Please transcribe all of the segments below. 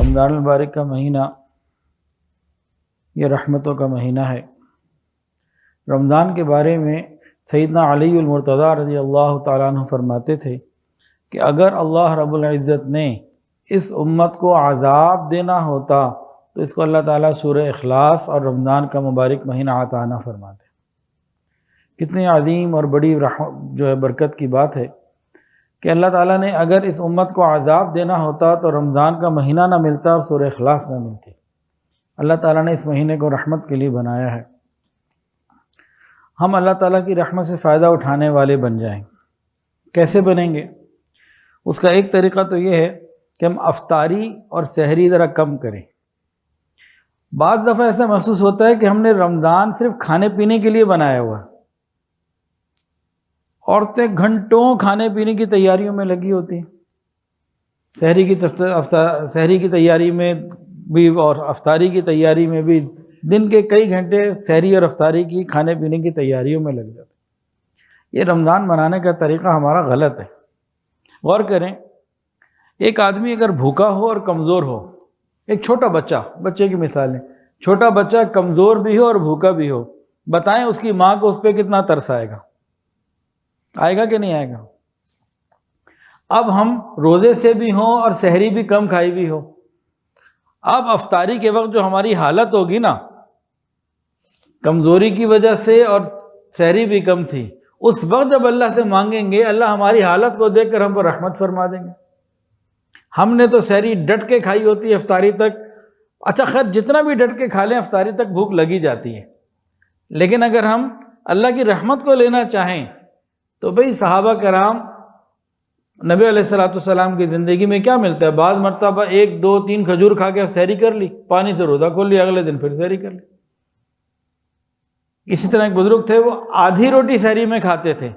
رمضان المبارک کا مہینہ یہ رحمتوں کا مہینہ ہے۔ رمضان کے بارے میں سیدنا علی المرتضیٰ رضی اللہ تعالیٰ عنہ فرماتے تھے کہ اگر اللہ رب العزت نے اس امت کو عذاب دینا ہوتا تو اس کو اللہ تعالیٰ سورہ اخلاص اور رمضان کا مبارک مہینہ عطا نہ فرماتے۔ کتنی عظیم اور بڑی برکت کی بات ہے کہ اللہ تعالیٰ نے اگر اس امت کو عذاب دینا ہوتا تو رمضان کا مہینہ نہ ملتا اور سورہ اخلاص نہ ملتی۔ اللہ تعالیٰ نے اس مہینے کو رحمت کے لیے بنایا ہے۔ ہم اللہ تعالیٰ کی رحمت سے فائدہ اٹھانے والے بن جائیں۔ کیسے بنیں گے؟ اس کا ایک طریقہ تو یہ ہے کہ ہم افطاری اور سحری ذرا کم کریں۔ بعض دفعہ ایسا محسوس ہوتا ہے کہ ہم نے رمضان صرف کھانے پینے کے لیے بنایا ہوا ہے۔ عورتیں گھنٹوں کھانے پینے کی تیاریوں میں لگی ہوتی ہیں، سحری کی تیاری میں بھی اور افطاری کی تیاری میں بھی دن کے کئی گھنٹے سحری اور افطاری کی کھانے پینے کی تیاریوں میں لگ جاتے ہیں۔ یہ رمضان منانے کا طریقہ ہمارا غلط ہے۔ غور کریں، ایک آدمی اگر بھوکا ہو اور کمزور ہو، ایک چھوٹا بچے کی مثال ہے، چھوٹا بچہ کمزور بھی ہو اور بھوکا بھی ہو، بتائیں اس کی ماں کو اس پہ کتنا ترس آئے گا؟ آئے گا کہ نہیں آئے گا؟ اب ہم روزے سے بھی ہوں اور سحری بھی کم کھائی بھی ہو، اب افطاری کے وقت جو ہماری حالت ہوگی نا، کمزوری کی وجہ سے اور سحری بھی کم تھی، اس وقت جب اللہ سے مانگیں گے اللہ ہماری حالت کو دیکھ کر ہم پر رحمت فرما دیں گے۔ ہم نے تو سحری ڈٹ کے کھائی ہوتی ہے افطاری تک، اچھا خیر جتنا بھی ڈٹ کے کھا لیں افطاری تک بھوک لگی جاتی ہے، لیکن اگر ہم اللہ کی رحمت کو لینا چاہیں تو بھئی صحابہ کرام نبی علیہ السلام کی زندگی میں کیا ملتا ہے؟ بعض مرتبہ 1 2 3 کھجور کھا کے سحری کر لی، پانی سے روزہ کھول لیا، اگلے دن پھر سحری کر لی۔ اسی طرح ایک بزرگ تھے، وہ آدھی روٹی سحری میں کھاتے تھے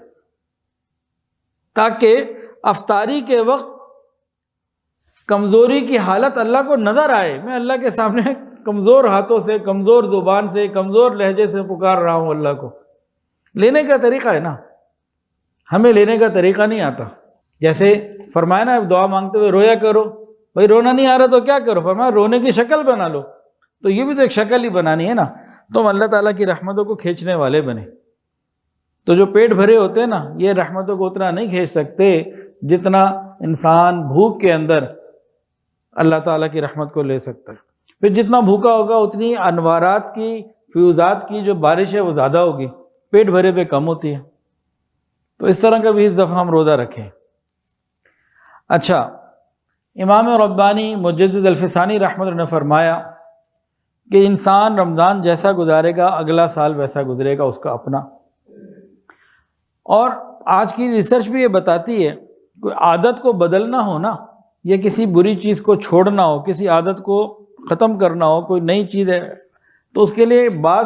تاکہ افطاری کے وقت کمزوری کی حالت اللہ کو نظر آئے، میں اللہ کے سامنے کمزور ہاتھوں سے، کمزور زبان سے، کمزور لہجے سے پکار رہا ہوں اللہ کو۔ لینے کا طریقہ ہے نا، ہمیں لینے کا طریقہ نہیں آتا۔ جیسے فرمایا نا دعا مانگتے ہوئے رویا کرو، بھائی رونا نہیں آ رہا تو کیا کرو؟ فرمایا رونے کی شکل بنا لو، تو یہ بھی تو ایک شکل ہی بنانی ہے نا۔ تو ہم اللہ تعالیٰ کی رحمتوں کو کھینچنے والے بنے۔ تو جو پیٹ بھرے ہوتے ہیں نا، یہ رحمتوں کو اتنا نہیں کھینچ سکتے جتنا انسان بھوک کے اندر اللہ تعالیٰ کی رحمت کو لے سکتا ہے۔ پھر جتنا بھوکا ہوگا اتنی انوارات کی، فیوزات کی جو بارش ہے وہ زیادہ ہوگی، پیٹ بھرے پہ کم ہوتی ہے۔ تو اس طرح کا بھی اس دفعہ ہم روزہ رکھیں۔ اچھا، امام ربانی مجدد الفسانی رحمۃ اللہ نے فرمایا کہ انسان رمضان جیسا گزارے گا اگلا سال ویسا گزرے گا اس کا اپنا۔ اور آج کی ریسرچ بھی یہ بتاتی ہے کوئی عادت کو بدلنا ہو نا، یا کسی بری چیز کو چھوڑنا ہو، کسی عادت کو ختم کرنا ہو، کوئی نئی چیز ہے، تو اس کے لیے بعض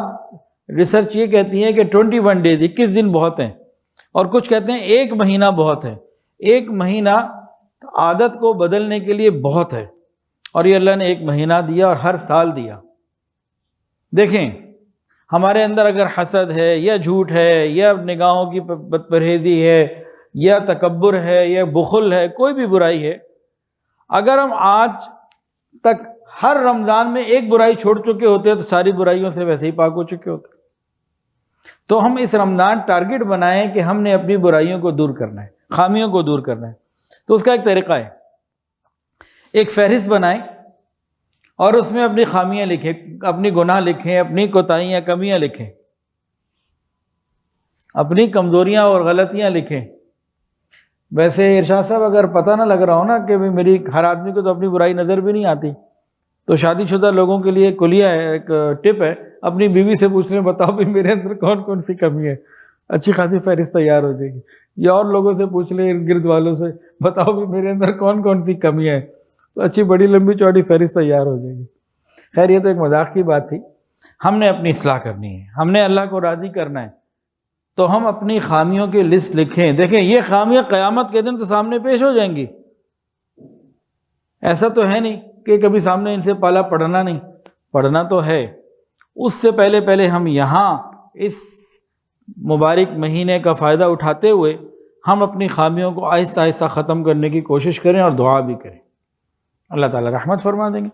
ریسرچ یہ کہتی ہے کہ 21 ڈیز 21 دن بہت ہیں، اور کچھ کہتے ہیں 1 مہینہ بہت ہے۔ 1 مہینہ عادت کو بدلنے کے لیے بہت ہے، اور یہ اللہ نے 1 مہینہ دیا اور ہر سال دیا۔ دیکھیں ہمارے اندر اگر حسد ہے یا جھوٹ ہے یا نگاہوں کی بد پرہیزی ہے یا تکبر ہے یا بخل ہے، کوئی بھی برائی ہے، اگر ہم آج تک ہر رمضان میں 1 برائی چھوڑ چکے ہوتے تو ساری برائیوں سے ویسے ہی پاک ہو چکے ہوتے۔ تو ہم اس رمضان ٹارگٹ بنائیں کہ ہم نے اپنی برائیوں کو دور کرنا ہے، خامیوں کو دور کرنا ہے۔ تو اس کا ایک طریقہ ہے، ایک فہرست بنائیں اور اس میں اپنی خامیاں لکھیں، اپنی گناہ لکھیں، اپنی کوتاہیاں کمیاں لکھیں، اپنی کمزوریاں اور غلطیاں لکھیں۔ ویسے ارشاد صاحب اگر پتہ نہ لگ رہا ہو نا کہ میری ہر آدمی کو تو اپنی برائی نظر بھی نہیں آتی، تو شادی شدہ لوگوں کے لیے کلیہ ہے، ایک ٹپ ہے، اپنی بیوی سے پوچھ لیں بتاؤ بھی میرے اندر کون کون سی کمی ہے، اچھی خاصی فہرست تیار ہو جائے گی۔ یا اور لوگوں سے پوچھ لیں، ارد گرد والوں سے، بتاؤ بھی میرے اندر کون کون سی کمی ہے، تو اچھی بڑی لمبی چوڑی فہرست تیار ہو جائے گی۔ خیر یہ تو ایک مذاق کی بات تھی، ہم نے اپنی اصلاح کرنی ہے، ہم نے اللہ کو راضی کرنا ہے، تو ہم اپنی خامیوں کی لسٹ لکھیں۔ دیکھیں یہ خامیاں قیامت کے دن تو سامنے پیش ہو جائیں گی، ایسا تو ہے نہیں کہ کبھی سامنے ان سے پالا پڑھنا نہیں، پڑھنا تو ہے۔ اس سے پہلے ہم یہاں اس مبارک مہینے کا فائدہ اٹھاتے ہوئے ہم اپنی خامیوں کو آہستہ آہستہ ختم کرنے کی کوشش کریں اور دعا بھی کریں۔ اللہ تعالیٰ رحمت فرما دیں گے.